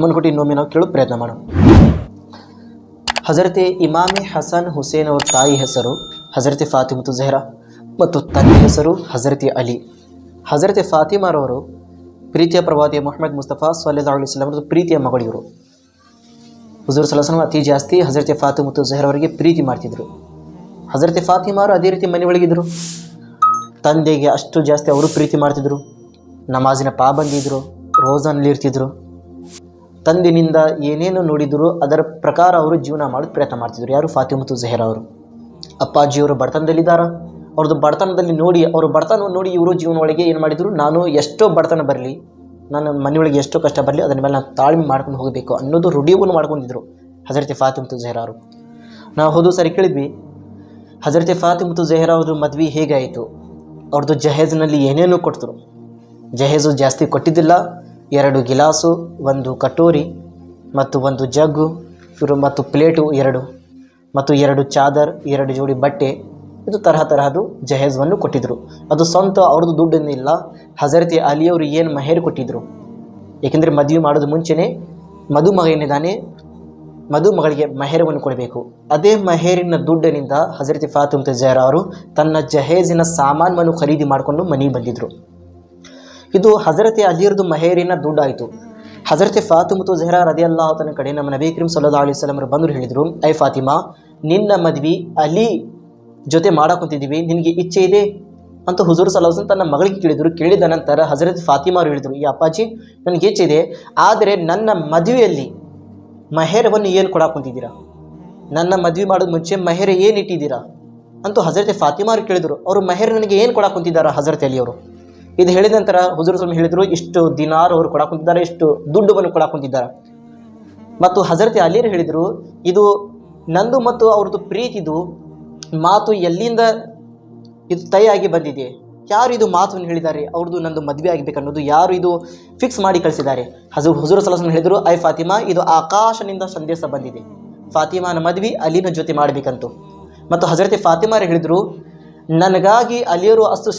ಮುನ್ಕೂಟಿ ಇನ್ನೊಮ್ಮೆ ನಾವು ಕೇಳೋ ಪ್ರಯತ್ನ ಮಾಡೋಣ. ಹಜರತೆ ಇಮಾಮೆ ಹಸನ್ ಹುಸೇನ್ ಅವರ ತಾಯಿ ಹೆಸರು ಹಜರತೆ ಫಾತಿಮತು ಝಹ್ರಾ ಮತ್ತು ತಂದೆ ಹೆಸರು ಹಜರತೆ ಅಲಿ. ಹಜರತೆ ಫಾತಿಮಾರವರು ಪ್ರೀತಿಯ ಪ್ರವಾದಿ ಮೊಹಮ್ಮದ್ ಮುಸ್ತಫಾ ಸಲ್ಲಲ್ಲಾಹು ಅಲೈಹಿ ವಸಲ್ಲಂ ಅವರ ಪ್ರೀತಿಯ ಮಗಳು. ಇವರು ಹುಜೂರ್ ಸಲ್ಲಲ್ಲಾಹು ಅಲೈಹಿ ವಸಲ್ಲಂ ಅತಿ ಜಾಸ್ತಿ ಹಜರತೆ ಫಾತಿಮತು ಝಹ್ರಾ ಅವರಿಗೆ ಪ್ರೀತಿ ಮಾಡ್ತಿದ್ರು. ಹಜರತೆ ಫಾತಿಮಾರು ಅದೇ ರೀತಿ ಮನೆ ಒಳಗಿದ್ರು. ತಂದೆಗೆ ಅಷ್ಟು ಜಾಸ್ತಿ ಅವರು ಪ್ರೀತಿ ಮಾಡ್ತಿದ್ರು. ನಮಾಜಿನ ಪಾಬಂದಿ ಇದ್ದರು, ರೋಜಾನಲ್ಲಿ ಇರ್ತಿದ್ರು. ತಂದಿನಿಂದ ಏನೇನು ನೋಡಿದ್ರು ಅದರ ಪ್ರಕಾರ ಅವರು ಜೀವನ ಮಾಡೋದು ಪ್ರಯತ್ನ ಮಾಡ್ತಿದ್ರು. ಯಾರು? ಫಾತಿಮತು ಝಹ್ರಾ ಅವರು. ಅಪ್ಪಾಜಿಯವರು ಬಡತನದಲ್ಲಿದ್ದಾರ. ಅವ್ರದ್ದು ಬಡತನದಲ್ಲಿ ನೋಡಿ, ಅವರು ಬಡತನವನ್ನು ನೋಡಿ ಇವರು ಜೀವನ ಒಳಗೆ ಏನು ಮಾಡಿದರು, ನಾನು ಎಷ್ಟೋ ಬಡತನ ಬರಲಿ, ನನ್ನ ಮನೆಯೊಳಗೆ ಎಷ್ಟೋ ಕಷ್ಟ ಬರಲಿ, ಅದರ ಮೇಲೆ ನಾನು ತಾಳ್ಮೆ ಮಾಡ್ಕೊಂಡು ಹೋಗಬೇಕು ಅನ್ನೋದು ರೂಢಿಯನ್ನು ಮಾಡ್ಕೊಂಡಿದ್ರು ಹಜರತೆ ಫಾತಿಮತು ಝಹ್ರಾ ಅವರು. ನಾವು ಹೋದ ಸರಿ ಕೇಳಿದ್ವಿ, ಹಜರತೆ ಫಾತಿಮತು ಝಹ್ರಾ ಅವರು ಮದುವೆ ಹೇಗಾಯಿತು, ಅವ್ರದ್ದು ಜಹೇಜ್ನಲ್ಲಿ ಏನೇನು ಕೊಡ್ತರು. ಜಹೇಜು ಜಾಸ್ತಿ ಕೊಟ್ಟಿದ್ದಿಲ್ಲ. 2 ಗಿಲಾಸು, 1 ಕಟೋರಿ ಮತ್ತು 1 ಜಗ್ಗು ಮತ್ತು ಪ್ಲೇಟು 2 ಮತ್ತು 2 ಚಾದರ್, 2 ಜೋಡಿ ಬಟ್ಟೆ, ಇದು ತರಹದ ಜಹೇಜನ್ನು ಕೊಟ್ಟಿದ್ದರು. ಅದು ಸ್ವಂತ ಅವ್ರದ್ದು ದುಡ್ಡನ್ನಿಲ್ಲ. ಹಜರತೆ ಅಲಿಯವರು ಏನು ಮಹೇರ್ ಕೊಟ್ಟಿದ್ದರು. ಏಕೆಂದರೆ ಮದುವೆ ಮಾಡೋದು ಮುಂಚೆನೇ ಮದುಮಗ ಏನಿದ್ದಾನೆ, ಮದುಮಗಳಿಗೆ ಮಹೇರವನ್ನು ಕೊಡಬೇಕು. ಅದೇ ಮಹೇರಿನ ದುಡ್ಡಿನಿಂದ ಹಜರತೆ ಫಾತಿಮತು ಝಹ್ರಾ ಅವರು ತನ್ನ ಜಹೇಜಿನ ಸಾಮಾನವನ್ನು ಖರೀದಿ ಮಾಡಿಕೊಂಡು ಮನೆಗೆ ಬಂದಿದ್ದರು. ಇದು ಹಜರತೆ ಅಲಿಯರದು ಮಹೇರಿನ ದುಡ್ಡಾಯಿತು. ಹಜರತೆ ಫಾತಿಮತು ಝಹ್ರಾ ರದಿಯಲ್ಲಾಹು ತನ್ನ ಕಡೆ ನಮ್ಮ ನಬಿ ಕರೀಂ ಸಲ್ಲಲ್ಲಾಹು ಅಲೈಹಿ ವಸಲ್ಲಂ ಬಂದರು, ಹೇಳಿದರು, ಐ ಫಾತಿಮಾ, ನಿನ್ನ ಮದುವೆ ಅಲಿ ಜೊತೆ ಮಾಡಾಕೊಂತಿದ್ದೀವಿ, ನಿನಗೆ ಇಚ್ಛೆ ಇದೆ ಅಂತ ಹುಜೂರ್ ಸಲ್ಲಲ್ಲಾಹು ಅಲೈಹಿ ವಸಲ್ಲಂ ತನ್ನ ಮಗಳಿಗೆ ಕೇಳಿದರು. ಕೇಳಿದ ನಂತರ ಹಜರತ್ ಫಾತಿಮಾ ಅವರು ಹೇಳಿದರು, ಈ ಅಪ್ಪಾಜಿ, ನನಗೆ ಇಚ್ಛೆ ಇದೆ, ಆದರೆ ನನ್ನ ಮದುವೆಯಲ್ಲಿ ಮಹೇರವನ್ನು ಏನು ಕೊಡಾಕೊಂತಿದ್ದೀರಾ, ನನ್ನ ಮದುವೆ ಮಾಡೋದು ಮುಂಚೆ ಮಹೇರ್ ಏನು ಇಟ್ಟಿದ್ದೀರಾ ಅಂತೂ ಹಜರತೆ ಫಾತಿಮಾ ಅವರು ಕೇಳಿದರು. ಅವರು ಮಹೇರ್ ನನಗೆ ಏನು ಕೊಡಾಕೊಂತಿದ್ದಾರಾ ಹಜರತ್ ಅಲಿಯವರು. ಇದು ಹೇಳಿದ ನಂತರ ಹುಜೂರ್ ಸಲ್ಲಲ್ಲಾಹು ಹೇಳಿದರು, ಇಷ್ಟು ದಿನಾರು ಅವರು ಕೊಡಾಕೊಂತಿದ್ದಾರೆ, ಇಷ್ಟು ದುಡ್ಡನ್ನು ಕೊಡಾಕೊಂತಿದ್ದಾರೆ. ಮತ್ತು ಹಜರತೆ ಅಲಿಯರು ಹೇಳಿದರು, ಇದು ನಂದು ಮತ್ತು ಅವ್ರದ್ದು ಪ್ರೀತಿದು ಮಾತು ಎಲ್ಲಿಂದ ಇದು ತಯಾಗಿ ಬಂದಿದೆ, ಯಾರು ಇದು ಮಾತನ್ನು ಹೇಳಿದ್ದಾರೆ, ಅವ್ರದ್ದು ನಂದು ಮದುವೆ ಆಗಬೇಕನ್ನೋದು ಯಾರು ಇದು ಫಿಕ್ಸ್ ಮಾಡಿ ಕಳಿಸಿದ್ದಾರೆ. ಹುಜೂರ್ ಸಲ್ಲಲ್ಲಾಹು ಅಲೈಹಿ ವಸಲ್ಲಂ ಹೇಳಿದರು, ಐ ಫಾತಿಮಾ, ಇದು ಆಕಾಶನಿಂದ ಸಂದೇಶ ಬಂದಿದೆ, ಫಾತಿಮಾನ ಮದುವೆ ಅಲಿನ ಜೊತೆ ಮಾಡಬೇಕಂತು. ಮತ್ತು ಹಜರತೆ ಫಾತಿಮಾರು ಹೇಳಿದರು, ನನಗಾಗಿ ಅಲಿಯರು ಅಷ್ಟು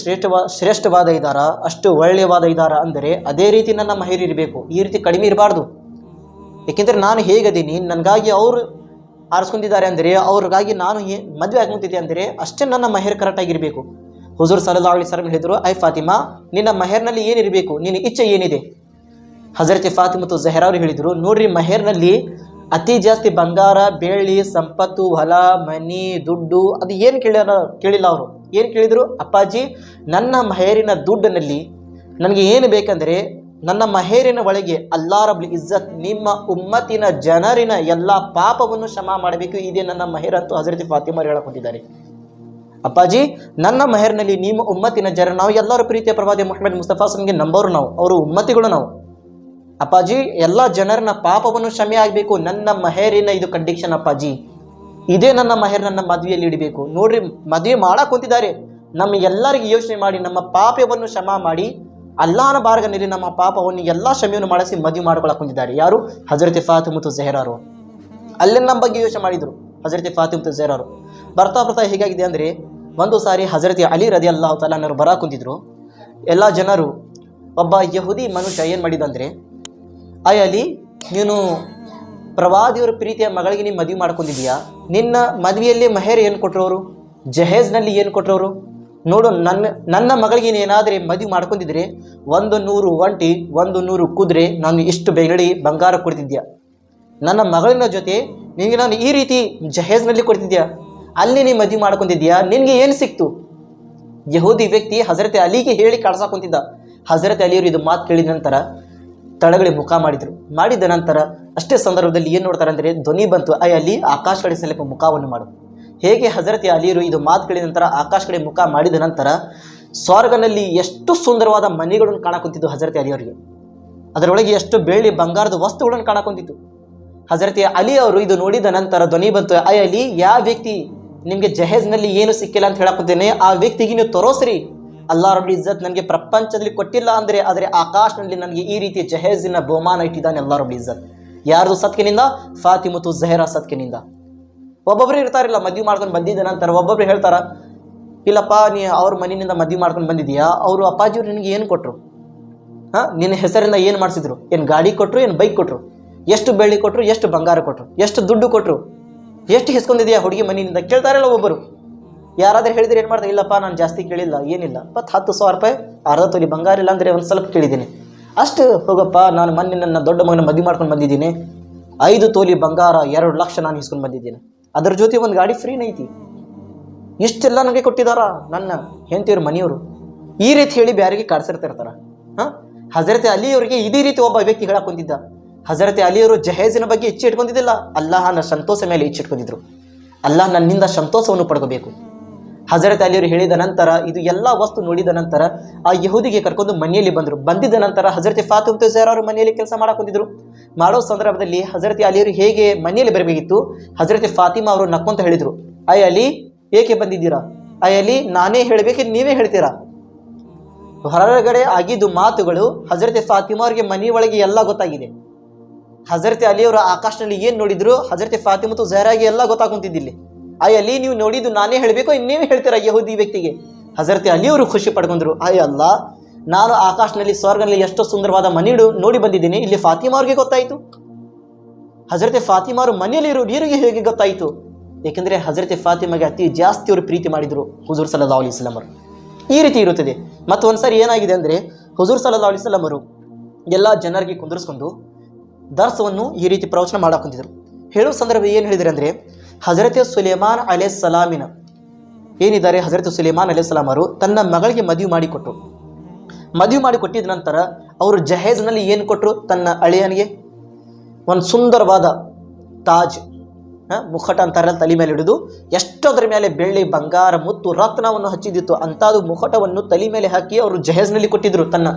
ಶ್ರೇಷ್ಠವಾದ ಇದ್ದಾರ, ಅಷ್ಟು ಒಳ್ಳೆಯವಾದ ಇದ್ದಾರ ಅಂದರೆ ಅದೇ ರೀತಿ ನನ್ನ ಮಹೇರ್ ಇರಬೇಕು, ಈ ರೀತಿ ಕಡಿಮೆ ಇರಬಾರ್ದು. ಏಕೆಂದರೆ ನಾನು ಹೇಗದೀನಿ, ನನಗಾಗಿ ಅವರು ಆರಿಸ್ಕೊಂಡಿದ್ದಾರೆ ಅಂದರೆ, ಅವ್ರಿಗಾಗಿ ನಾನು ಮದುವೆ ಆಗ್ಕೊಂತಿದ್ದೆ ಅಂದರೆ ಅಷ್ಟೇ ನನ್ನ ಮಹೇರ್ ಕರೆಕ್ಟಾಗಿರಬೇಕು. ಹುಜೂರ್ ಸಲ್ಲಲ್ಲಾಹು ಅಲೈಹಿ ವಸಲ್ಲಂ ಹೇಳಿದರು, ಐ ಫಾತಿಮಾ, ನಿನ್ನ ಮಹೇರ್ನಲ್ಲಿ ಏನಿರಬೇಕು, ನಿನ್ನ ಇಚ್ಛೆ ಏನಿದೆ. ಹಜರತೆ ಫಾತಿಮತು ಝಹ್ರಾ ಅವರು ಹೇಳಿದರು, ನೋಡ್ರಿ, ಮಹೇರ್ನಲ್ಲಿ ಅತಿ ಜಾಸ್ತಿ ಬಂಗಾರ, ಬೆಳ್ಳಿ, ಸಂಪತ್ತು, ಹೊಲ, ಮನಿ, ದುಡ್ಡು ಅದು ಏನು ಕೇಳಿಲ್ಲ. ಅವರು ಏನು ಕೇಳಿದರು, ಅಪ್ಪಾಜಿ, ನನ್ನ ಮಹೇರಿನ ದುಡ್ಡಿನಲ್ಲಿ ನನಗೆ ಏನು ಬೇಕಂದರೆ, ನನ್ನ ಮಹೇರಿನ ಒಳಗೆ ಅಲ್ಲಾ ರಬ್ಬುಲ್ ಇಜ್ಜತ್ ನಿಮ್ಮ ಉಮ್ಮತಿನ ಜನರಿನ ಎಲ್ಲ ಪಾಪವನ್ನು ಕ್ಷಮಾ ಮಾಡಬೇಕು, ಇದೇ ನನ್ನ ಮಹೇರ್ ಅಂತೂ ಹಜರತೆ ಫಾತಿಮಾ ಹೇಳಕೊಂಡಿದ್ದಾರೆ. ಅಪ್ಪಾಜಿ, ನನ್ನ ಮಹೇರ್ನಲ್ಲಿ ನಿಮ್ಮ ಉಮ್ಮತಿನ ಜನರು, ನಾವು ಎಲ್ಲರೂ ಪ್ರೀತಿಯ ಪ್ರವಾದಿ ಮೊಹಮ್ಮದ್ ಮುಸ್ತಫಾ ಸಲ್ಲಲ್ಲಾಹು ನಂಬರು, ನಾವು ಅವರು ಉಮ್ಮತಿಗಳು. ನಾವು ಅಪ್ಪಾಜಿ, ಎಲ್ಲ ಜನರನ್ನ ಪಾಪವನ್ನು ಕ್ಷಮೆ ಆಗಬೇಕು, ನನ್ನ ಮಹೇರಿನ ಇದು ಕಂಡೀಷನ್ ಅಪ್ಪಾಜಿ, ಇದೇ ನನ್ನ ಮಹೇರ್ ನನ್ನ ಮದುವೆಯಲ್ಲಿ ಇಡಬೇಕು. ನೋಡ್ರಿ, ಮದುವೆ ಮಾಡಕ್ಕೆ ಕುಂತಿದ್ದಾರೆ, ನಮ್ಮ ಎಲ್ಲರಿಗೂ ಯೋಚನೆ ಮಾಡಿ ನಮ್ಮ ಪಾಪವನ್ನು ಕ್ಷಮಾ ಮಾಡಿ ಅಲ್ಲಾಹನ ಬಾರ್ಗನಲ್ಲಿ ನಮ್ಮ ಪಾಪವನ್ನು ಎಲ್ಲ ಕ್ಷಮೆಯನ್ನು ಮಾಡಿಸಿ ಮದುವೆ ಮಾಡ್ಕೊಳಕ್ಕೆ ಕುಂತಿದ್ದಾರೆ. ಯಾರು? ಹಜರತೆ ಫಾತಿಮತು ಝಹ್ರಾ ಅವರು. ಅಲ್ಲೇ ನಮ್ಮ ಬಗ್ಗೆ ಯೋಚನೆ ಮಾಡಿದರು ಹಜರತೆ ಫಾತಿಮತು ಝಹ್ರಾ ಅವರು. ಬರ್ತಾ ಹೇಗಾಗಿದೆ ಅಂದರೆ, ಒಂದು ಸಾರಿ ಹಜರತೆ ಅಲಿ ರದಿಯಲ್ಲಾಹು ತಆಲಾ ಅನ್ನೋರು ಬರ ಕುಂತಿದ್ರು. ಎಲ್ಲ ಜನರು, ಒಬ್ಬ ಯಹೂದಿ ಮನುಷ್ಯ ಏನು ಮಾಡಿದಂದರೆ, ಐ ಅಲಿ, ನೀನು ಪ್ರವಾದಿಯವರ ಪ್ರೀತಿಯ ಮಗಳಿಗೆ ನೀನು ಮದುವೆ ಮಾಡ್ಕೊಂಡಿದ್ದೀಯಾ, ನಿನ್ನ ಮದುವೆಯಲ್ಲಿ ಮಹೇರ್ ಏನು ಕೊಟ್ಟರವರು, ಜಹೇಜ್ನಲ್ಲಿ ಏನು ಕೊಟ್ಟರವರು, ನೋಡು, ನನ್ನ ಮಗಳಿಗೆ ಏನಾದರೆ ಮದುವೆ ಮಾಡ್ಕೊಂಡಿದ್ರೆ 100 ಒಂಟಿ, 100 ಕುದುರೆ, ನಾನು ಇಷ್ಟು ಬೆಳ್ಳಿ ಬಂಗಾರ ಕೊಡ್ತಿದ್ಯಾ. ನನ್ನ ಮಗಳಿನ ಜೊತೆ ನಿನಗೆ ನಾನು ಈ ರೀತಿ ಜಹೇಜ್ನಲ್ಲಿ ಕೊಡ್ತಿದ್ಯಾ, ಅಲ್ಲಿ ನೀನು ಮದುವೆ ಮಾಡ್ಕೊಂಡಿದ್ಯಾ, ನಿನಗೆ ಏನು ಸಿಕ್ತು. ಯಹೂದಿ ವ್ಯಕ್ತಿ ಹಜರತೆ ಅಲಿಗೆ ಹೇಳಿ ಕಳ್ಸಾಕೊಂತಿದ್ದ. ಹಜರತೆ ಅಲಿಯವರು ಇದು ಮಾತು ಕೇಳಿದ ನಂತರ ತಳಗಡೆ ಮುಖ ಮಾಡಿದ ನಂತರ ಅಷ್ಟೇ ಸಂದರ್ಭದಲ್ಲಿ ಏನು ನೋಡ್ತಾರೆ ಅಂದರೆ, ಧ್ವನಿ ಬಂತು, ಐ ಅಲಿ, ಆಕಾಶ ಕಡೆ ಸ್ವಲ್ಪ ಮುಖವನ್ನು ಮಾಡು. ಹೇಗೆ ಹಜರತೆ ಅಲಿಯರು ಇದು ಮಾತು ಕೇಳಿದ ನಂತರ ಆಕಾಶ ಕಡೆ ಮುಖ ಮಾಡಿದ ನಂತರ ಸ್ವರ್ಗನಲ್ಲಿ ಎಷ್ಟು ಸುಂದರವಾದ ಮನೆಗಳನ್ನು ಕಾಣಕೊಂತಿದ್ದು ಹಜರತೆ ಅಲಿಯವರಿಗೆ. ಅದರೊಳಗೆ ಎಷ್ಟು ಬೆಳ್ಳಿ ಬಂಗಾರದ ವಸ್ತುಗಳನ್ನು ಕಾಣಕೊಂತಿತ್ತು. ಹಜರತೆ ಅಲಿ ಅವರು ಇದು ನೋಡಿದ ನಂತರ ಧ್ವನಿ ಬಂತು, ಐ ಅಲಿ, ಯಾವ ವ್ಯಕ್ತಿ ನಿಮಗೆ ಜಹೇಜ್ನಲ್ಲಿ ಏನು ಸಿಕ್ಕಿಲ್ಲ ಅಂತ ಹೇಳಕೊತೇನೆ, ಆ ವ್ಯಕ್ತಿಗೆ ನೀವು ತೋರಿಸ್ರಿ. ಅಲ್ಲಾ ರಬ್ಬುಲ್ ಇಜ್ಜತ್ ನನಗೆ ಪ್ರಪಂಚದಲ್ಲಿ ಕೊಟ್ಟಿಲ್ಲ ಅಂದರೆ, ಆದರೆ ಆಕಾಶನಲ್ಲಿ ನನಗೆ ಈ ರೀತಿಯ ಜಹೇಜಿನ ಬಹುಮಾನ ಇಟ್ಟಿದ್ದಾನೆ ಅಲ್ಲಾ ರಬ್ಬುಲ್ ಇಜ್ಜತ್. ಯಾರ್ದು ಸತ್ಕಿನಿಂದ? ಫಾತಿಮತು ಝಹ್ರಾ ಸತ್ಕಿನಿಂದ. ಒಬ್ಬೊಬ್ಬರು ಇರ್ತಾರಿಲ್ಲ, ಮದುವೆ ಮಾಡ್ಕೊಂಡು ಬಂದಿದ್ದ ನಂತರ ಒಬ್ಬೊಬ್ರು ಹೇಳ್ತಾರ, ಇಲ್ಲಪ್ಪ, ನೀ ಅವ್ರ ಮನೆಯಿಂದ ಮದುವೆ ಮಾಡ್ಕೊಂಡು ಬಂದಿದ್ದೀಯಾ, ಅವರು ಅಪ್ಪಾಜಿಯವ್ರು ನಿನಗೆ ಏನು ಕೊಟ್ಟರು, ನಿನ್ನ ಹೆಸರಿಂದ ಏನು ಮಾಡಿಸಿದ್ರು, ಏನು ಗಾಡಿ ಕೊಟ್ಟರು, ಏನು ಬೈಕ್ ಕೊಟ್ಟರು, ಎಷ್ಟು ಬೆಳ್ಳಿ ಕೊಟ್ಟರು, ಎಷ್ಟು ಬಂಗಾರ ಕೊಟ್ಟರು, ಎಷ್ಟು ದುಡ್ಡು ಕೊಟ್ಟರು, ಎಷ್ಟು ಹಿಸ್ಕೊಂಡಿದೆಯಾ ಹುಡುಗಿ ಮನೆಯಿಂದ ಕೇಳ್ತಾರಲ್ಲ ಒಬ್ಬರು. ಯಾರಾದ್ರೂ ಹೇಳಿದ್ರೆ ಏನು ಮಾಡ್ತಾರೆ, ಇಲ್ಲಪ್ಪ ನಾನು ಜಾಸ್ತಿ ಕೇಳಿಲ್ಲ, ಏನಿಲ್ಲ, 10,000 ರೂಪಾಯಿ, ಅರ್ಧ ತೊಲಿ ಬಂಗಾರ, ಇಲ್ಲ ಅಂದರೆ ಒಂದು ಸ್ವಲ್ಪ ಕೇಳಿದ್ದೀನಿ ಅಷ್ಟು. ಹೋಗಪ್ಪ, ನಾನು ಮೊನ್ನೆ ನನ್ನ ದೊಡ್ಡ ಮಗನ ಮದುವೆ ಮಾಡ್ಕೊಂಡು ಬಂದಿದ್ದೀನಿ, 5 ತೊಲಿ ಬಂಗಾರ 2 ಲಕ್ಷ ನಾನು ಇಸ್ಕೊಂಡು ಬಂದಿದ್ದೀನಿ, ಅದ್ರ ಜೊತೆ ಒಂದು ಗಾಡಿ ಫ್ರೀನ ಐತಿ, ಇಷ್ಟೆಲ್ಲ ನನಗೆ ಕೊಟ್ಟಿದಾರ ನನ್ನ ಹೆಂಡತಿಯವ್ರ ಮನೆಯವರು. ಈ ರೀತಿ ಹೇಳಿ ಬ್ಯಾರಿಗೆ ಕಾಡ್ಸಿರ್ತಿರ್ತಾರ. ಹಜರತೆ ಅಲಿಯವರಿಗೆ ಇದೇ ರೀತಿ ಒಬ್ಬ ವ್ಯಕ್ತಿ ಹೇಳಕ್ ಕುಂತಿದ್ದ. ಹಜರತೆ ಅಲಿಯವರು ಜಹೇಜಿನ ಬಗ್ಗೆ ಇಚ್ಛೆ ಇಟ್ಕೊಂಡಿದ್ದಿಲ್ಲ, ಅಲ್ಲಾಹನ ಸಂತೋಷ ಮೇಲೆ ಇಚ್ಛೆ ಇಟ್ಕೊಂಡಿದ್ರು. ಅಲ್ಲಾಹ್ ನನ್ನಿಂದ ಸಂತೋಷವನ್ನು ಪಡ್ಕೋಬೇಕು. ಹಜರತ್ ಅಲಿಯವರು ಹೇಳಿದ ನಂತರ, ಇದು ಎಲ್ಲ ವಸ್ತು ನೋಡಿದ ನಂತರ ಆ ಯಹೂದಿಗೆ ಕರ್ಕೊಂಡು ಮನೆಯಲ್ಲಿ ಬಂದರು. ಬಂದಿದ್ದ ನಂತರ ಹಜರತೆ ಫಾತಿಮಾ ಝಹರಾ ಅವರು ಮನೆಯಲ್ಲಿ ಕೆಲಸ ಮಾಡಕ್ ಕುಂತಿದ್ರು. ಮಾಡೋ ಸಂದರ್ಭದಲ್ಲಿ ಹಜರತೆ ಅಲಿಯವರು ಹೇಗೆ ಮನೆಯಲ್ಲಿ ಬರಬೇಕಿತ್ತು, ಹಜರತೆ ಫಾತಿಮಾ ಅವರು ನಕ್ಕೊಂತ ಹೇಳಿದ್ರು, ಅಯ್ಯ ಅಲಿ ಏಕೆ ಬಂದಿದ್ದೀರಾ? ಅಯ್ಯ ಅಲಿ ನಾನೇ ಹೇಳಬೇಕೆ ನೀವೇ ಹೇಳ್ತೀರಾ? ಹೊರಗಡೆ ಆಗಿದ್ದು ಮಾತುಗಳು ಹಜರತೆ ಫಾತಿಮಾ ಅವರಿಗೆ ಮನೆಯೊಳಗೆ ಎಲ್ಲ ಗೊತ್ತಾಗಿದೆ. ಹಜರತೆ ಅಲಿಯವರು ಆಕಾಶದಲ್ಲಿ ಏನ್ ನೋಡಿದ್ರು, ಹಜರತೆ ಫಾತಿಮಾ ಝಹರಾಗೆ ಎಲ್ಲ ಗೊತ್ತಾಗುತ್ತಿದ್ದಿಲ್ಲಿ. ಅಯ್ಯ ಅಲಿ ನೀವು ನೋಡಿದ್ದು ನಾನೇ ಹೇಳಬೇಕು, ನೀವೇ ಹೇಳ್ತೀರಾ ಯಹೂದಿ ವ್ಯಕ್ತಿಗೆ? ಹಜರತೆ ಅಲಿಯವರು ಖುಷಿ ಪಡ್ಕೊಂಡ್ರು, ಅಯ್ಯ ಅಲ್ಲ, ನಾನು ಆಕಾಶದಲ್ಲಿ ಸ್ವರ್ಗನಲ್ಲಿ ಎಷ್ಟು ಸುಂದರವಾದ ಮನೆ ನೋಡಿ ಬಂದಿದ್ದೀನಿ, ಇಲ್ಲಿ ಫಾತಿಮಾ ಅವ್ರಿಗೆ ಗೊತ್ತಾಯಿತು. ಹಜರತೆ ಫಾತಿಮಾ ಅವರು ಮನೆಯಲ್ಲಿ ಇರೋರಿಗೆ ಹೇಗೆ ಗೊತ್ತಾಯಿತು? ಏಕೆಂದ್ರೆ ಹಜರತೆ ಫಾತಿಮಾಗೆ ಅತಿ ಜಾಸ್ತಿ ಅವರು ಪ್ರೀತಿ ಮಾಡಿದ್ರು ಹುಜೂರ್ ಸಲ್ಲಲ್ಲಾಹು ಅಲೈಹಿ ವಸಲ್ಲಂ ಅವರು. ಈ ರೀತಿ ಇರುತ್ತದೆ. ಮತ್ತು ಒಂದ್ಸರಿ ಏನಾಗಿದೆ ಅಂದ್ರೆ, ಹುಜೂರ್ ಸಲ್ಲಲ್ಲಾಹು ಅಲೈಹಿ ವಸಲ್ಲಂ ಅವರು ಎಲ್ಲ ಜನರಿಗೆ ಕುಂದಿರಿಸ್ಕೊಂಡು ದರ್ಸವನ್ನು ಈ ರೀತಿ ಪ್ರವಚನ ಮಾಡಕ್ ಕುಂತಿದ್ರು. ಹೇಳುವ ಸಂದರ್ಭ ಏನು ಹೇಳಿದ್ರೆ ಅಂದ್ರೆ, ಹಜರತೆ ಸುಲೇಮಾನ್ ಅಲೈಹಿಸ್ಸಲಾಮಿನ ಏನಿದ್ದಾರೆ, ಹಜರತೆ ಸುಲೇಮಾನ್ ಅಲೈಹಿಸ್ಸಲಾಂ ಅವರು ತನ್ನ ಮಗಳಿಗೆ ಮದುವೆ ಮಾಡಿಕೊಟ್ರು. ಮದುವೆ ಮಾಡಿಕೊಟ್ಟಿದ ನಂತರ ಅವರು ಜಹೇಜ್ನಲ್ಲಿ ಏನು ಕೊಟ್ಟರು, ತನ್ನ ಅಳಿಯನಿಗೆ ಒಂದು ಸುಂದರವಾದ ತಾಜ್, ಮುಖಟ ಅಂತಾರಲ್ಲ, ತಲೆ ಮೇಲೆ ಹಿಡಿದು ಎಷ್ಟೋದ್ರ ಮೇಲೆ ಬೆಳ್ಳಿ ಬಂಗಾರ ಮುತ್ತು ರತ್ನವನ್ನು ಹಚ್ಚಿದಿತ್ತು ಅಂತಾದು ಮುಖಟವನ್ನು ತಲೆ ಮೇಲೆ ಹಾಕಿ ಅವರು ಜಹೇಜ್ನಲ್ಲಿ ಕೊಟ್ಟಿದ್ರು, ತನ್ನ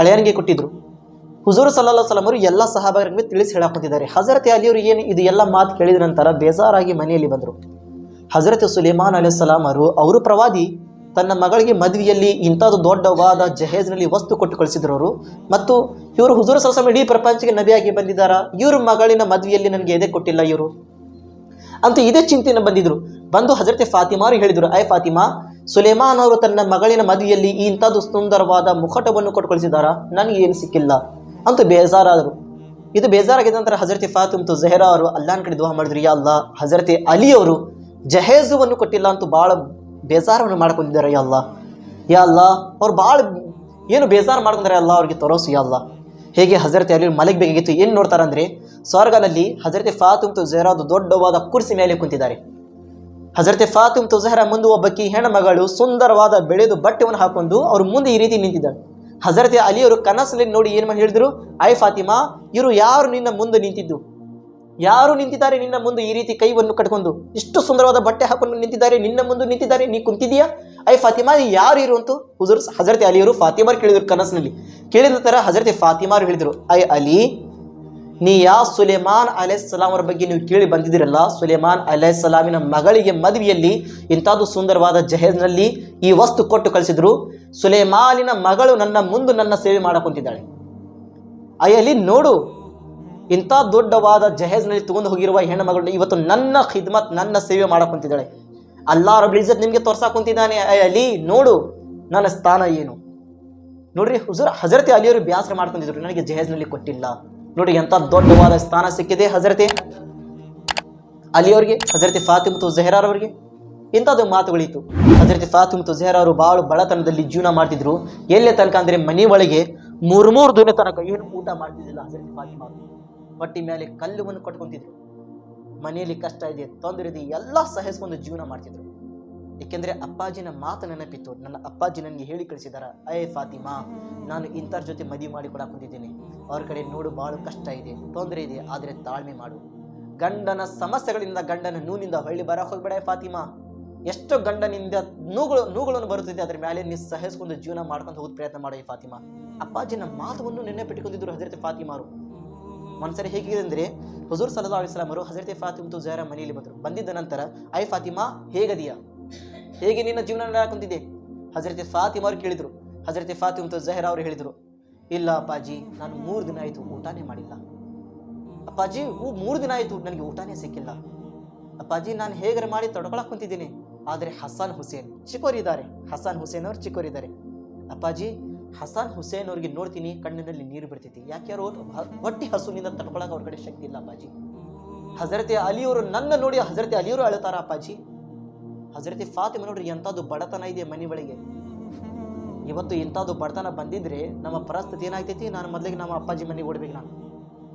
ಅಳಿಯನಿಗೆ ಕೊಟ್ಟಿದ್ರು. ಹುಜೂರ್ ಸಲ್ಲಲ್ಲಾಹು ಅಲೈಹಿ ವಸಲ್ಲಂ ಅವರು ಎಲ್ಲ ಸಹಾಬಾರಿಗೆ ತಿಳಿಸಿ ಹೇಳಾಕುತ್ತಿದ್ದಾರೆ. ಹಜರತೆ ಅಲಿಯವರು ಏನು ಇದು ಎಲ್ಲ ಮಾತು ಕೇಳಿದ ನಂತರ ಬೇಜಾರಾಗಿ ಮನೆಯಲ್ಲಿ ಬಂದರು. ಹಜರತೆ ಸುಲೇಮಾನ್ ಅಲೈಹಿಸ್ಸಲಾಂ ಅವರು ಪ್ರವಾದಿ, ತನ್ನ ಮಗಳಿಗೆ ಮದುವೆಯಲ್ಲಿ ಇಂಥದ್ದು ದೊಡ್ಡವಾದ ಜಹೇಜ್ನಲ್ಲಿ ವಸ್ತು ಕೊಟ್ಟು ಕಳಿಸಿದ್ರು ಅವರು. ಮತ್ತು ಇವರು ಹುಜೂರ್ ಸಲ್ಲಲ್ಲಾಹು ಅಲೈಹಿ ವಸಲ್ಲಂ ಇಡೀ ಪ್ರಪಂಚಕ್ಕೆ ನಬಿಯಾಗಿ ಬಂದಿದ್ದಾರ, ಇವ್ರ ಮಗಳಿನ ಮದುವೆಯಲ್ಲಿ ನನಗೆ ಎದೆ ಕೊಟ್ಟಿಲ್ಲ ಇವರು ಅಂತ ಇದೇ ಚಿಂತೆಯನ್ನು ಬಂದಿದ್ರು. ಬಂದು ಹಜರತೆ ಫಾತಿಮಾ ಅವರು ಹೇಳಿದರು, ಅಯ್ಯ ಫಾತಿಮಾ, ಸುಲೇಮಾನ್ ಅವರು ತನ್ನ ಮಗಳಿನ ಮದುವೆಯಲ್ಲಿ ಇಂಥದ್ದು ಸುಂದರವಾದ ಮುಖಟವನ್ನು ಕೊಟ್ಟು ಕಳಿಸಿದಾರ, ನನಗೆ ಏನು ಸಿಕ್ಕಿಲ್ಲ ಅಂತ ಬೇಜಾರಾದರು. ಇದು ಬೇಜಾರಾಗಿದ್ದ ನಂತರ ಹಜರತೆ ಫಾತಿಮಾ ಝಹರಾ ಅವರು ಅಲ್ಲಾಹನ ಕಡೆ ದುಆ ಮಾಡಿದ್ರು, ಯಾ ಅಲ್ಲಾ, ಹಜರತೆ ಅಲಿ ಅವರು ಜಹೇಜವನ್ನು ಕೊಟ್ಟಿಲ್ಲ ಅಂತ ಭಾಳ ಬೇಜಾರವನ್ನು ಮಾಡ್ಕೊಂಡಿದ್ದಾರೆ, ಯಾ ಅಲ್ಲಾ, ಯಾ ಅಲ್ಲಾ, ಅವ್ರು ಭಾಳ ಏನು ಬೇಜಾರು ಮಾಡ್ಕೊಂಡ್ರೆ ಅಲ್ಲ ಅವ್ರಿಗೆ ತೋರಿಸು ಯಾ ಅಲ್ಲಾ. ಹೇಗೆ ಹಜರತೆ ಅಲಿ ಮಲಗಬೇಕಾಗಿತ್ತು. ಏನು ನೋಡ್ತಾರಂದ್ರೆ, ಸ್ವರ್ಗದಲ್ಲಿ ಹಜರತೆ ಫಾತಿಮಾ ಝಹರಾ ದೊಡ್ಡವಾದ ಕುರ್ಸಿ ಮೇಲೆ ಕುಂತಿದ್ದಾರೆ. ಹಜರತೆ ಫಾತಿಮಾ ಝಹರಾ ಮುಂದೆ ಒಬ್ಬಕಿ ಹೆಣ್ಣು ಮಗಳು ಸುಂದರವಾದ ಬೆಳೆದು ಬಟ್ಟೆಯನ್ನು ಹಾಕೊಂಡು ಅವ್ರ ಮುಂದೆ ಈ ರೀತಿ ನಿಂತಿದ್ದಾಳೆ. ಹಜರತೆ ಅಲಿಯವರು ಕನಸಲ್ಲಿ ನೋಡಿ ಏನು ಮಾಡಿ ಹೇಳಿದ್ರು, ಅಯ್ಯ ಫಾತಿಮಾ, ಇವರು ಯಾರು ನಿನ್ನ ಮುಂದೆ ನಿಂತಿದ್ದು, ಯಾರು ನಿಂತಿದ್ದಾರೆ ನಿನ್ನ ಮುಂದೆ ಈ ರೀತಿ ಕೈವನ್ನು ಕಟ್ಕೊಂಡು, ಇಷ್ಟು ಸುಂದರವಾದ ಬಟ್ಟೆ ಹಾಕೊಂಡು ನಿಂತಿದ್ದಾರೆ, ನಿನ್ನ ಮುಂದೆ ನಿಂತಿದ್ದಾರೆ, ನೀ ಕುಂತಿದೀಯಾ? ಅಯ್ಯ ಫಾತಿಮಾ, ಯಾರು ಇರು ಅಂತ ಹಜರತೆ ಅಲಿಯವರು ಫಾತಿಮಾ ಕೇಳಿದ್ರು ಕನಸಿನಲ್ಲಿ. ಕೇಳಿದ ನಂತರ ಹಜರತೆ ಫಾತಿಮಾ ಹೇಳಿದ್ರು, ಅಯ್ಯ ಅಲಿ, ನೀ ಯಾ ಸುಲೇಮಾನ್ ಅಲೈಹಿಸ್ಸಲಾಂ ಅವರ ಬಗ್ಗೆ ನೀವು ಕೇಳಿ ಬಂದಿದ್ದೀರಲ್ಲ, ಸುಲೇಮಾನ್ ಅಲೈಹಿಸ್ಸಲಾಮಿನ ಮಗಳಿಗೆ ಮದುವೆಯಲ್ಲಿ ಇಂಥದ್ದು ಸುಂದರವಾದ ಜಹೇಜ್ನಲ್ಲಿ ಈ ವಸ್ತು ಕೊಟ್ಟು ಕಳಿಸಿದ್ರು. ಸುಲೇಮಾನಿನ ಮಗಳು ನನ್ನ ಮುಂದೆ ನನ್ನ ಸೇವೆ ಮಾಡಕ್ ಕುಂತಿದ್ದಾಳೆ. ಅಯ್ಯಲ್ಲಿ ನೋಡು, ಇಂಥ ದೊಡ್ಡವಾದ ಜಹೇಜ್ನಲ್ಲಿ ತಗೊಂಡು ಹೋಗಿರುವ ಹೆಣ್ಣು ಮಗಳು ಇವತ್ತು ನನ್ನ ಖಿದ್ಮತ್, ನನ್ನ ಸೇವೆ ಮಾಡಕ್ ಕುಂತಿದ್ದಾಳೆ. ಅಲ್ಲಾಹ್ ರಬ್ಬುಲ್ ಇಜ್ಜತ್ ನಿಮಗೆ ತೋರ್ಸಾಕ್ ಕುಂತಿದ್ದಾನೆ. ಅಯ್ಯಲ್ಲಿ ನೋಡು ನನ್ನ ಸ್ಥಾನ ಏನು. ನೋಡ್ರಿ, ಹಜರತೆ ಅಲಿಯವರು ಬ್ಯಾಸರ ಮಾಡ್ಕೊಂಡಿದ್ರು, ನನಗೆ ಜಹೇಜ್ನಲ್ಲಿ ಕೊಟ್ಟಿಲ್ಲ. ನೋಡಿ ಎಂಥ ದೊಡ್ಡವಾದ ಸ್ಥಾನ ಸಿಕ್ಕಿದೆ ಹಜರತೆ ಅಲಿಯವರಿಗೆ, ಹಜರತೆ ಫಾತಿಮಾ ಝಹರಾ ಅವರಿಗೆ. ಇಂಥದ್ದು ಮಾತುಗಳಿತ್ತು. ಹಜರತೆ ಫಾತಿಮಾ ಝಹರಾ ಅವರು ಭಾಳ ಬಡತನದಲ್ಲಿ ಜೀವನ ಮಾಡ್ತಿದ್ರು. ಎಲ್ಲೇ ತನಕ ಅಂದರೆ ಮನೆ ಒಳಗೆ 3 ದಿನ ತನಕ ಏನು ಊಟ ಮಾಡ್ತಿದ್ದಿಲ್ಲ ಹಜರತೆ ಫಾತಿಮಾ ಅವರು. ಹೊಟ್ಟಿ ಮೇಲೆ ಕಲ್ಲುವನ್ನು ಕಟ್ಕೊಂತಿದ್ರು. ಮನೆಯಲ್ಲಿ ಕಷ್ಟ ಇದೆ, ತೊಂದರೆ ಇದೆ, ಎಲ್ಲ ಸಹಿಸ್ಕೊಂಡು ಜೀವನ ಮಾಡ್ತಿದ್ರು. ಏಕೆಂದರೆ ಅಪ್ಪಾಜಿನ ಮಾತು ನೆನಪಿತ್ತು. ನನ್ನ ಅಪ್ಪಾಜಿ ನನಗೆ ಹೇಳಿ ಕಳಿಸಿದಾರ, ಅಯ್ಯ ಫಾತಿಮಾ, ನಾನು ಇಂಥರ ಜೊತೆ ಮದುವೆ ಮಾಡಿ ಕೊಡಕ್ಕೆ ಕುಂತಿದ್ದೀನಿ, ಅವ್ರ ಕಡೆ ನೋಡು ಭಾಳ ಕಷ್ಟ ಇದೆ, ತೊಂದರೆ ಇದೆ, ಆದರೆ ತಾಳ್ಮೆ ಮಾಡು. ಗಂಡನ ಸಮಸ್ಯೆಗಳಿಂದ, ಗಂಡನ ನೋವಿನಿಂದ ಹೊಳ್ಳಿ ಬರಕ್ಕೆ ಹೋಗ್ಬೇಡ ಫಾತಿಮಾ. ಎಷ್ಟು ಗಂಡನಿಂದ ನೋವುಗಳನ್ನು ಬರುತ್ತಿದೆ, ಅದ್ರ ಮೇಲೆ ನೀವು ಸಹಿಸ್ಕೊಂಡು ಜೀವನ ಮಾಡ್ಕೊಂಡು ಹೋಗೋದು ಪ್ರಯತ್ನ ಮಾಡೋ ಫಾತಿಮಾ. ಅಪ್ಪಾಜಿನ ಮಾತನ್ನು ನೆನಪಿಟ್ಟುಕೊಂಡಿದ್ರು ಹಜರತೆ ಫಾತಿಮಾ ಅವರು. ಒಂದ್ಸರಿ ಹೇಗಿದೆ ಅಂದರೆ, ಹುಜೂರ್ ಸಲ್ಲಲ್ಲಾಹು ಅಲೈಹಿ ವಸಲ್ಲಂ ಅವರು ಹಜರತೆ ಫಾತಿಮಾ ಝಹರಾ ಮನೆಯಲ್ಲಿ ಬಂದರು. ಬಂದಿದ್ದ ನಂತರ, ಅಯ್ಯ ಫಾತಿಮಾ, ಹೇಗದಿಯಾ, ಹೇಗೆ ನಿನ್ನ ಜೀವನ ನಡೆಯುತ್ತಿದೆ? ಹಜರತೆ ಫಾತಿಮಾ ಅವರು ಕೇಳಿದರು. ಹಜರತೆ ಫಾತಿಮಾ ಝಹರಾ ಅವರು ಹೇಳಿದರು, ಇಲ್ಲ ಅಪ್ಪಾಜಿ, ನಾನು 3 ದಿನ ಆಯಿತು ಊಟನೇ ಮಾಡಿಲ್ಲ. ಅಪ್ಪಾಜಿ, 3 ದಿನ ಆಯಿತು ನನಗೆ ಊಟನೇ ಸಿಕ್ಕಿಲ್ಲ. ಅಪ್ಪಾಜಿ, ನಾನು ಹೇಗಾರ ಮಾಡಿ ತಡ್ಕೊಳಕ್ ಕುಂತಿದ್ದೀನಿ, ಆದರೆ ಹಸನ್ ಹುಸೇನ್ ಚಿಕ್ಕೋರಿದ್ದಾರೆ, ಹಸನ್ ಹುಸೇನ್ ಅವರು ಚಿಕ್ಕೋರಿದ್ದಾರೆ. ಅಪ್ಪಾಜಿ, ಹಸನ್ ಹುಸೇನ್ ಅವ್ರಿಗೆ ನೋಡ್ತೀನಿ ಕಣ್ಣಿನಲ್ಲಿ ನೀರು ಬಿಡ್ತೈತಿ. ಯಾಕೆ ಅವರು ಹೊಟ್ಟಿ ಹಸುವಿನಿಂದ ತಡ್ಕೊಳಕ್ಕೆ ಅವ್ರ ಕಡೆ ಶಕ್ತಿ ಇಲ್ಲ ಅಪ್ಪಾಜಿ. ಹಜರತೆ ಅಲಿಯವರು ನನ್ನ ನೋಡಿ ಹಜರತೆ ಅಲಿಯವರು ಅಳುತ್ತಾರ ಅಪ್ಪಾಜಿ. ಹಜರತೆ ಫಾತಿಮಾ ನೋಡ್ರಿ ಎಂಥದ್ದು ಬಡತನ ಇದೆ ಮನೆ ಒಳಗೆ. ಇವತ್ತು ಇಂಥದ್ದು ಬಡತನ ಬಂದಿದ್ರೆ ನಮ್ಮ ಪರಿಸ್ಥಿತಿ ಏನಾಗ್ತೈತಿ? ನಾನು ಮೊದಲಿಗೆ ನಮ್ಮ ಅಪ್ಪಾಜಿ ಮನೆಗೆ ಓಡ್ಬೇಕು. ನಾನು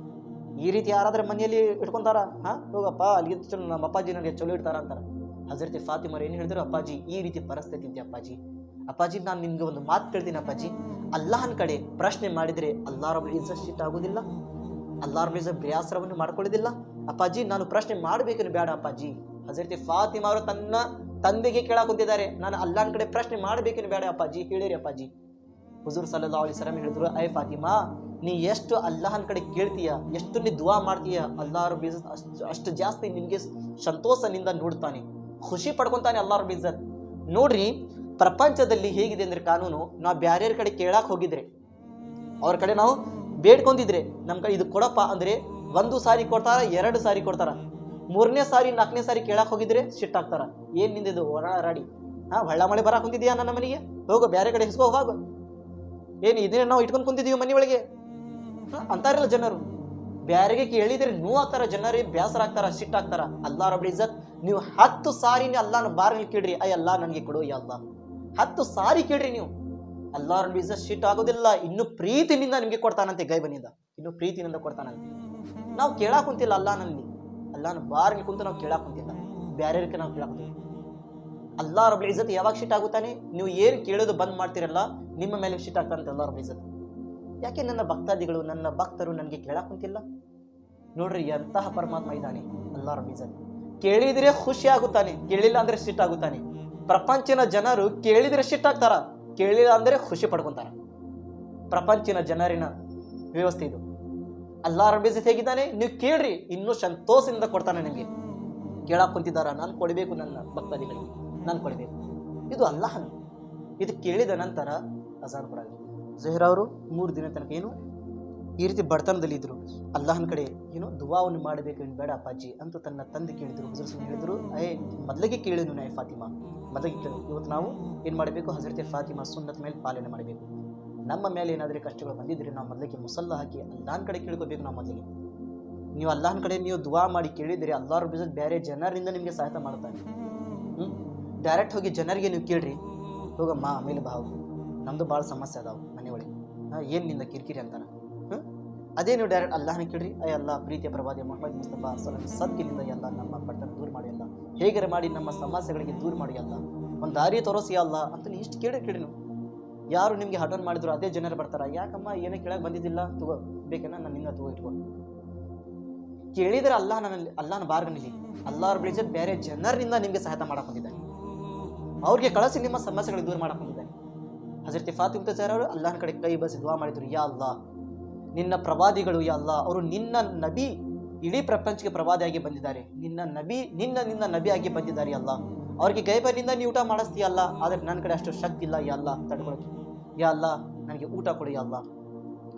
ಈ ರೀತಿ ಯಾರಾದ್ರೆ ಮನೆಯಲ್ಲಿ ಇಟ್ಕೊಂತಾರ? ಹೋಗಪ್ಪ ಅಲ್ಲಿಗೆ ನಮ್ಮ ಅಪ್ಪಾಜಿ ನನಗೆ ಚಲೋ ಇಡ್ತಾರ ಅಂತಾರ. ಹಜರತೆ ಫಾತಿಮಾ ಏನು ಹೇಳಿದ್ರು, ಅಪ್ಪಾಜಿ ಈ ರೀತಿ ಪರಿಸ್ಥಿತಿ ಇದೆ ಅಪ್ಪಾಜಿ. ಅಪ್ಪಾಜಿ ನಾನು ನಿಮ್ಗೆ ಒಂದು ಮಾತು ಕೇಳ್ತೀನಿ ಅಪ್ಪಾಜಿ, ಅಲ್ಲಾಹನ ಕಡೆ ಪ್ರಶ್ನೆ ಮಾಡಿದ್ರೆ ಅಲ್ಲಾಹ್ ರಬ್ಬುಲ್ ಇಜ್ಜತ್ ಶಿಟ್ ಆಗೋದಿಲ್ಲ, ಅಲ್ಲಾಹ್ ರಬ್ಬುಲ್ ಇಜ್ಜತ್ ಬೇಸರವನ್ನು ಮಾಡ್ಕೊಳ್ಳೋದಿಲ್ಲ. ಅಪ್ಪಾಜಿ ನಾನು ಪ್ರಶ್ನೆ ಮಾಡಬೇಕೇನು ಬೇಡ ಅಪ್ಪಾಜಿ. ಹಜರತೆ ಫಾತಿಮಾ ಅವರು ತನ್ನ ತಂದೆಗೆ ಕೇಳಾಕ್ ಕುಂತಿದ್ದಾರೆ, ನಾನು ಅಲ್ಲಾಹನ ಕಡೆ ಪ್ರಶ್ನೆ ಮಾಡಬೇಕೇನು ಬೇಡ ಅಪ್ಪಾಜಿ, ಹೇಳಿರಿ ಅಪ್ಪಾಜಿ. ಹುಜೂರ್ ಸಲ್ಲಲ್ಲಾಹು ಅಲೈಹಿ ವಸಲ್ಲಂ ಹೇಳಿದ್ರು, ಐ ಫಾತಿಮಾ ನೀ ಎಷ್ಟು ಅಲ್ಲಾಹನ ಕಡೆ ಕೇಳ್ತೀಯ, ಎಷ್ಟು ನೀ ದುವಾ ಮಾಡ್ತೀಯ, ಅಲ್ಲಾಹ್ ರಬ್ಬುಲ್ ಇಜ್ಜತ್ ಅಷ್ಟು ಜಾಸ್ತಿ ನಿನ್ಗೆ ಸಂತೋಷದಿಂದ ನೋಡ್ತಾನೆ, ಖುಷಿ ಪಡ್ಕೊಂತಾನೆ ಅಲ್ಲಾಹ್ ರಬ್ಬುಲ್ ಇಜ್ಜತ್. ನೋಡ್ರಿ ಪ್ರಪಂಚದಲ್ಲಿ ಹೇಗಿದೆ ಅಂದ್ರೆ ಕಾನೂನು, ನಾವು ಬ್ಯಾರ್ಯಾರ ಕಡೆ ಕೇಳಾಕ್ ಹೋಗಿದ್ರೆ, ಅವ್ರ ಕಡೆ ನಾವು ಬೇಡ್ಕೊಂಡಿದ್ರೆ ನಮ್ಮ ಕಡೆ ಇದು ಕೊಡಪ್ಪ ಅಂದ್ರೆ 1 ಸಾರಿ ಕೊಡ್ತಾರ, 2 ಸಾರಿ ಕೊಡ್ತಾರ, 3ನೇ ಸಾರಿ 4ನೇ ಸಾರಿ ಕೇಳಾಕ್ ಹೋಗಿದ್ರೆ ಸಿಟ್ಟಾಗ್ತಾರ. ಏನ್ ನಿಂದಿದ್ದು ಹೊರಾಡಿ ಹೊಳ್ಳ ಮಳೆ ಬರಾಕ್ ಕುಂತಿದ್ಯಾ ನನ್ನ ಮನೆಗೆ, ಹೋಗು ಬೇರೆ ಕಡೆ ಹೆಸ್ಕೋ ಹೋಗು, ಏನು ಇದನ್ನೇ ನಾವು ಇಟ್ಕೊಂಡು ಕುಂತಿದೀವಿ ಮನೆ ಒಳಗೆ ಅಂತಾರಲ್ಲ ಜನರು. ಬ್ಯಾರೆಗೆ ಕೇಳಿದ್ರೆ ನೋವಾಗ್ತಾರ, ಜನರೇ ಬೇಸರ ಆಗ್ತಾರ, ಸಿಟ್ಟಾಗ್ತಾರ. ಅಲ್ಲಾಹ್ ರಬ್ಬುಲ್ ಇಜ್ಜತ್ ನೀವು 10 ಸಾರಿನೇ ಅಲ್ಲಾಹನ ಬಾರಲ್ಲಿ ಕೇಳ್ರಿ, ಅಯ್ಯ ಅಲ್ಲಾ ನನಗೆ ಕೊಡು ಯಾ ಅಲ್ಲಾ, 10 ಸಾರಿ ಕೇಳ್ರಿ ನೀವು, ಅಲ್ಲಾಹ್ ರಬ್ಬುಲ್ ಇಜ್ಜತ್ ಸಿಟ್ ಆಗೋದಿಲ್ಲ. ಇನ್ನು ಪ್ರೀತಿನಿಂದ ನಿಮ್ಗೆ ಕೊಡ್ತಾನಂತೆ, ಗೈಬನಿಂದ ಇನ್ನು ಪ್ರೀತಿನಿಂದ ಕೊಡ್ತಾನಂತೆ. ನಾವು ಕೇಳಾಕ್ ಕುಂತಿಲ್ಲ ಅಲ್ಲಾಹನಲ್ಲಿ, ಅಲ್ಲಾಹನ ಬಾರಲ್ಲಿ ಕುಂತು ನಾವು ಕೇಳಾಕ್ ಕುಂತಿಲ್ಲ, ಬ್ಯಾರೆಯವ್ರಿಗೆ ನಾವು ಕೇಳಾಕ್ ಕುಂತಿಲ್ಲ. ಅಲ್ಲಾಹ್ ರಬ್ಬುಲ್ ಇಜ್ಜತ್ ಯಾವಾಗ ಸಿಟ್ ಆಗುತ್ತಾನೆ? ನೀವು ಏನು ಕೇಳೋದು ಬಂದ್ ಮಾಡ್ತಿರಲ್ಲ ನಿಮ್ಮ ಮೇಲೆ ಸಿಟ್ ಆಗ್ತಾನಂತೆ ಅಲ್ಲಾಹ್ ರಬ್ಬುಲ್ ಇಜ್ಜತ್. ಯಾಕೆ ನನ್ನ ಭಕ್ತಾದಿಗಳು ನನ್ನ ಭಕ್ತರು ನನಗೆ ಕೇಳಾಕ್ ಕುಂತಿಲ್ಲ? ನೋಡ್ರಿ ಎಂತಹ ಪರಮಾತ್ಮ ಇದ್ದಾನೆ ಅಲ್ಲಾಹ್ ರಬ್ಬುಲ್ ಇಜ್ಜತ್. ಕೇಳಿದ್ರೆ ಖುಷಿ ಆಗುತ್ತಾನೆ, ಕೇಳಿಲ್ಲ ಅಂದ್ರೆ ಸಿಟ್ ಆಗುತ್ತಾನೆ. ಪ್ರಪಂಚನ ಜನರು ಕೇಳಿದ್ರೆ ಸಿಟ್ ಆಗ್ತಾರ, ಕೇಳಿಲ್ಲ ಅಂದ್ರೆ ಖುಷಿ ಪಡ್ಕೊಂತಾರ. ಪ್ರಪಂಚನ ಜನರಿನ ವ್ಯವಸ್ಥೆ ಇದು. ಅಲ್ಲಾಹ್ ರಬ್ಬುಲ್ ಇಜ್ಜತ್ ಹೇಗಿದ್ದಾನೆ? ನೀವು ಕೇಳ್ರಿ, ಇನ್ನೂ ಸಂತೋಷದಿಂದ ಕೊಡ್ತಾನೆ ನಿಮಗೆ. ಕೇಳಾಕ್ ಕುಂತಿದ್ದಾರ, ನಾನು ಕೊಡಬೇಕು, ನನ್ನ ಭಕ್ತಾದಿಗಳಿಗೆ ನಾನು ಕೊಡಬೇಕು. ಇದು ಅಲ್ಲಾಹನ. ಇದು ಕೇಳಿದ ನಂತರ ಅಜಾನ್ ಕೊಡಾಗ ಝಹ್ರಾ ಅವರು 3 ದಿನ ತನಕ ಏನು ಈ ರೀತಿ ಬಡತನದಲ್ಲಿ ಇದ್ರು. ಅಲ್ಲಾಹನ ಕಡೆ ಏನು ದುವಾವನ್ನು ಮಾಡಬೇಕು ಬೇಡ ಅಪ್ಪಾಜಿ ಅಂತೂ ತನ್ನ ತಂದೆ ಕೇಳಿದ್ರು. ಹುಜೂರ್ ಸಲ್ಲಲ್ಲಾಹು ಹೇಳಿದ್ರು, ಮೊದಲಿಗೆ ಕೇಳಿನು ನೈ ಫಾತಿಮಾ, ಮೊದಲಿಗೆ ಕೇಳು. ಇವತ್ತು ನಾವು ಏನು ಮಾಡಬೇಕು? ಹಜರತೆ ಫಾತಿಮಾ ಸುನ್ನತ್ ಮೇಲೆ ಪಾಲನೆ ಮಾಡಬೇಕು. ನಮ್ಮ ಮೇಲೆ ಏನಾದರೂ ಕಷ್ಟಗಳು ಬಂದಿದ್ರೆ ನಾವು ಮೊದಲಿಗೆ ಮುಸಲ್ಲ ಹಾಕಿ ಅಲ್ಲಾಹನ ಕಡೆ ಕೇಳ್ಕೋಬೇಕು. ನಾವು ಮೊದಲಿಗೆ ನೀವು ಅಲ್ಲಾಹನ ಕಡೆ ನೀವು ದುವಾ ಮಾಡಿ ಕೇಳಿದರೆ ಅಲ್ಲಾಹ್ ರಬ್ಬುಲ್ ಇಜ್ಜತ್ ಬೇರೆ ಜನರಿಂದ ನಿಮಗೆ ಸಹಾಯ ಮಾಡ್ತಾನೆ. ಡೈರೆಕ್ಟ್ ಹೋಗಿ ಜನರಿಗೆ ನೀವು ಕೇಳ್ರಿ, ಹೋಗಮ್ಮ ಆಮೇಲೆ ಬಾವು ನಮ್ದು ಭಾಳ ಸಮಸ್ಯೆ ಅದಾವ ಮನೆ ಒಳಗೆ, ಏನು ನಿಂದ ಕಿರಿಕಿರಿ ಅಂತಾನೆ. ಅದೇ ನೀವು ಡೈರೆಕ್ಟ್ ಅಲ್ಲಾಹನ ಕೇಳ್ರಿ, ಅಲ್ಲ ಪ್ರೀತಿಯ ಪ್ರವಾದಿ ಮೊಹಮ್ಮದ್ ಮುಸ್ತಫಾ ಸದ್ಕಿನಿಂದ ಎಲ್ಲ ನಮ್ಮ ಬಡತನ ದೂರ ಮಾಡಿ ಅಲ್ಲ, ಹೇಗಾರ ಮಾಡಿ ನಮ್ಮ ಸಮಸ್ಯೆಗಳಿಗೆ ದೂರ ಮಾಡಿ ಅಲ್ಲ, ಒಂದು ದಾರಿ ತೋರಿಸಿ ಅಲ್ಲ ಅಂತ ನೀವು ಇಷ್ಟು ಕೇಳಿ ನೀವು. ಯಾರು ನಿಮಗೆ ಹಠನ್ ಮಾಡಿದ್ರು ಅದೇ ಜನರು ಬರ್ತಾರ, ಯಾಕಮ್ಮ ಏನೇ ಕೇಳಕ್ ಬಂದಿದ್ದಿಲ್ಲ, ತಗೋ ಬೇಕೇನ ನಾನು ನಿನ್ನ ತಗೋ ಇಟ್ಕೊಂಡು ಕೇಳಿದ್ರೆ ಅಲ್ಲಾಹನ ಬಾರ್ಗನಲ್ಲಿ ಅಲ್ಲಾಹ್ ರಬ್ಬುಲ್ ಇಜ್ಜತ್ ಬೇರೆ ಜನರಿಂದ ನಿಮಗೆ ಸಹಾಯ ಮಾಡಕ್ ಬಂದಿದ್ದಾನೆ, ಅವ್ರಿಗೆ ಕಳಿಸಿ ನಿಮ್ಮ ಸಮಸ್ಯೆಗಳಿಗೆ ದೂರ ಮಾಡಕ್ ಬಂದಿದ್ದಾನೆ. ಹಜರತೆ ಫಾತಿಮಾ ಝಹ್ರಾ ಅವರು ಅಲ್ಲಾಹನ ಕಡೆ ಕೈ ಬಸಿ ದುವಾ ಮಾಡಿದ್ರು, ಯಾ ಅಲ್ಲಾ ನಿನ್ನ ಪ್ರವಾದಿಗಳು, ಯಾ ಅಲ್ಲಾ ಅವರು ನಿನ್ನ ನಬಿ, ಇಡೀ ಪ್ರಪಂಚಕ್ಕೆ ಪ್ರವಾದಿಯಾಗಿ ಬಂದಿದ್ದಾರೆ, ನಿನ್ನ ನಬಿಯಾಗಿ ಬಂದಿದ್ದಾರೆ ಅಲ್ಲ, ಅವ್ರಿಗೆ ಗೈಬನಿಂದ ನೀವು ಊಟ ಮಾಡಿಸ್ತೀಯಲ್ಲ, ಆದ್ರೆ ನನ್ನ ಕಡೆ ಅಷ್ಟು ಶಕ್ತಿ ಇಲ್ಲ ಯಾ ಅಲ್ಲಾ ತಡ್ಕೊಳಕ್ಕೆ, ಯಾ ಅಲ್ಲಾ ನನಗೆ ಊಟ ಕೊಡು ಯಾ ಅಲ್ಲಾ,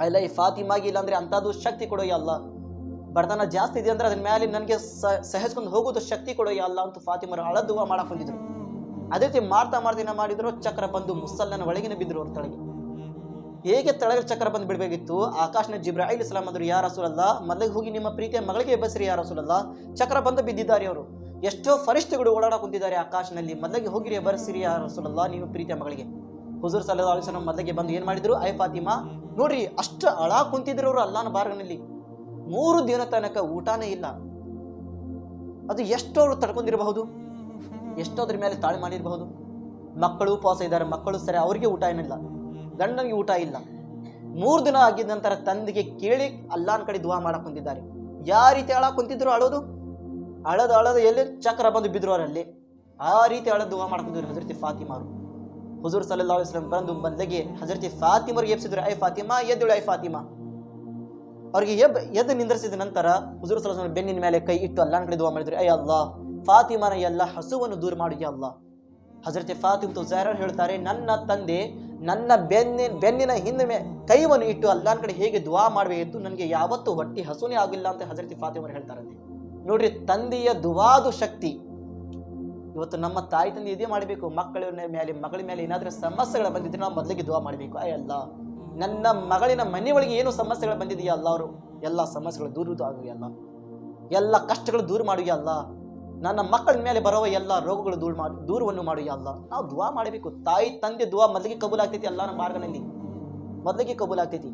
ಅಲ್ಲ ಈ ಫಾತಿಮಾಗಿ ಇಲ್ಲ ಅಂದ್ರೆ ಅಂಥದ್ದು ಶಕ್ತಿ ಕೊಡು ಯಾ ಅಲ್ಲಾ, ಬಡತನ ಜಾಸ್ತಿ ಇದೆ ಅಂದ್ರೆ ಅದ್ರ ಮೇಲೆ ನನಗೆ ಸಹಿಸ್ಕೊಂಡು ಹೋಗೋದು ಶಕ್ತಿ ಕೊಡು ಯಾ ಅಲ್ಲಾ ಅಂತ ಫಾತಿಮರು ಅಳದುವ ಮಾಡಕ್ ಬಂದಿದ್ರು. ಅದೇ ರೀತಿ ಮಾಡ್ತಾ ಮಾಡಿದ್ರು, ಚಕ್ರ ಬಂದು ಮುಸಲ್ಲನ ಒಳಗಿನ ಬಿದ್ರು ಅವ್ರ ತಳಗೆ. ಹೇಗೆ ತಳಗ ಚಕ್ರ ಬಂದು ಬಿಡಬೇಕಿತ್ತು, ಆಕಾಶನ ಜಿಬ್ರಾಯಿಲ್ ಇಸ್ಲಾಂ ಅಂದ್ರು, ಯಾ ರಸೂಲಲ್ಲಾ ಮೊದಲಿಗೆ ಹೋಗಿ ನಿಮ್ಮ ಪ್ರೀತಿಯ ಮಗಳಿಗೆ ಎಬ್ಬಸ್ರಿ ಯಾ ರಸೂಲಲ್ಲಾ, ಚಕ್ರ ಬಂದು ಬಿದ್ದಿದ್ದಾರೆ ಅವರು, ಎಷ್ಟೋ ಫರಿಷ್ಠಗಳು ಓಡಾಡ ಕುಂತಿದ್ದಾರೆ ಆಕಾಶನಲ್ಲಿ, ಮೊದಲಿಗೆ ಹೋಗಿರಿ ಎಬ್ಬರಿಸಿರಿ ಯಾ ರಸೂಲಲ್ಲಾ ನೀವು ಪ್ರೀತಿಯ ಮಗಳಿಗೆ. ಹುಜೂರ್ ಸಲ್ಲಲ್ಲಾಹು ಅಲೈಹಿ ವಸಲ್ಲಂ ಮೊದಲಿಗೆ ಬಂದು ಏನ್ ಮಾಡಿದ್ರು, ಐ ಫಾತಿಮಾ ನೋಡ್ರಿ ಅಷ್ಟು ಅಳಾ ಕುಂತಿದ್ರು ಅವರು ಅಲ್ಲಾಹನ ಬಾರ್ಗನಲ್ಲಿ. 3 ದಿನ ತನಕ ಊಟನೇ ಇಲ್ಲ. ಅದು ಎಷ್ಟು ಅವರು ತಡ್ಕೊಂಡಿರಬಹುದು, ಎಷ್ಟೋ ಅದ್ರ ಮೇಲೆ ತಾಳೆ ಮಾಡಿರಬಹುದು. ಮಕ್ಕಳು ಉಪವಾಸ ಇದ್ದಾರೆ, ಮಕ್ಕಳು ಸರಿ ಅವ್ರಿಗೆ ಊಟ ಏನಿಲ್ಲ, ಗಂಡನಿಗೆ ಊಟ ಇಲ್ಲ. 3 ದಿನ ಆಗಿದ ನಂತರ ತಂದೆಗೆ ಕೇಳಿ ಅಲ್ಲಾಹನ ಕಡೆ ದುವಾ ಮಾಡಕ್ ಕುಂತಿದ್ದಾರೆ. ಯಾವ ರೀತಿ ಅಳ ಕುಂತಿದ್ರು, ಅಳದು ಎಲ್ಲಿ ಚಕ್ರ ಬಂದು ಬಿದ್ರು ಅವರಲ್ಲಿ, ಆ ರೀತಿ ಅಳದು ದುವಾ ಮಾಡಕ್ ಕುಂತಿದ್ರು ಹಜರತಿ ಫಾತಿಮಾ ಅವರು. ಹುಜೂರ್ ಸಲ್ಲಲ್ಲಾಹು ಅಲೈಹಿ ವಸಲ್ಲಂ ಬಂದು ಬದಲಿಗೆ ಹಜರತಿ ಫಾತಿಮರಿಗೆ ಎಬ್ಸಿದ್ರು, ಐ ಫಾತಿಮಾ ಎದ್ದೇಳು, ಐ ಫಾತಿಮಾ. ಅವ್ರಿಗೆ ಎದ್ದು ನಿಂದ್ರಿಸಿದ ನಂತರ ಹುಜೂರ್ ಸಲ್ಲಲ್ಲಾಹು ಅಲೈಹಿ ವಸಲ್ಲಂ ಬೆನ್ನಿನ ಮೇಲೆ ಕೈ ಇಟ್ಟು ಅಲ್ಲಾಹನ ಕಡೆ ದುವಾ ಮಾಡಿದ್ರು, ಐ ಅಲ್ಲಾ ಫಾತಿಮಾನ ಎಲ್ಲ ಹಸುವನ್ನು ದೂರ ಮಾಡಿ ಯಾ ಅಲ್ಲಾ. ಹಜರತೆ ಫಾತಿಮಾ ಝಹ್ರಾ ಹೇಳ್ತಾರೆ, ನನ್ನ ತಂದೆ ನನ್ನ ಬೆನ್ನಿನ ಹಿಂದೆ ಕೈವನ್ನು ಇಟ್ಟು ಅಲ್ಲಾಹನ ಕಡೆ ಹೇಗೆ ದುವಾ ಮಾಡಬೇಕಿತ್ತು, ನನಗೆ ಯಾವತ್ತೂ ಹೊಟ್ಟಿ ಹಸುನೇ ಆಗಿಲ್ಲ ಅಂತ ಹಜರತಿ ಫಾತಿಮಾ ಹೇಳ್ತಾರಂತೆ. ನೋಡ್ರಿ ತಂದೆಯ ದುವಾದು ಶಕ್ತಿ ಇವತ್ತು ನಮ್ಮ ತಾಯಿ ತಂದೆ ಇದೇ ಮಾಡಬೇಕು. ಮಗಳ ಮೇಲೆ ಏನಾದರೂ ಸಮಸ್ಯೆಗಳು ಬಂದಿದ್ರೆ ನಾವು ಮೊದಲಿಗೆ ದುವಾ ಮಾಡಬೇಕು. ಅಲ್ಲ, ನನ್ನ ಮಗಳಿನ ಮನೆಯೊಳಗೆ ಏನು ಸಮಸ್ಯೆಗಳು ಬಂದಿದೆಯಾ ಅಲ್ಲ, ಅವರು ಎಲ್ಲ ಸಮಸ್ಯೆಗಳು ದೂರ ಆಗುವ ಅಲ್ಲ, ಎಲ್ಲ ಕಷ್ಟಗಳು ದೂರ ಮಾಡುವ ಅಲ್ಲ, ನನ್ನ ಮಕ್ಕಳ ಮೇಲೆ ಬರುವ ಎಲ್ಲ ರೋಗಗಳು ದೂರವನ್ನು ಮಾಡುವ ಅಲ್ಲ. ನಾವು ದುವಾ ಮಾಡಬೇಕು. ತಾಯಿ ತಂದೆ ದುವಾ ಮೊದಲಿಗೆ ಕಬೂಲಾಗ್ತೈತಿ. ಅಲ್ಲ ನಮ್ಮ ಮಾರ್ಗನಲ್ಲಿ ಮೊದಲಿಗೆ ಕಬೂಲಾಗ್ತೈತಿ.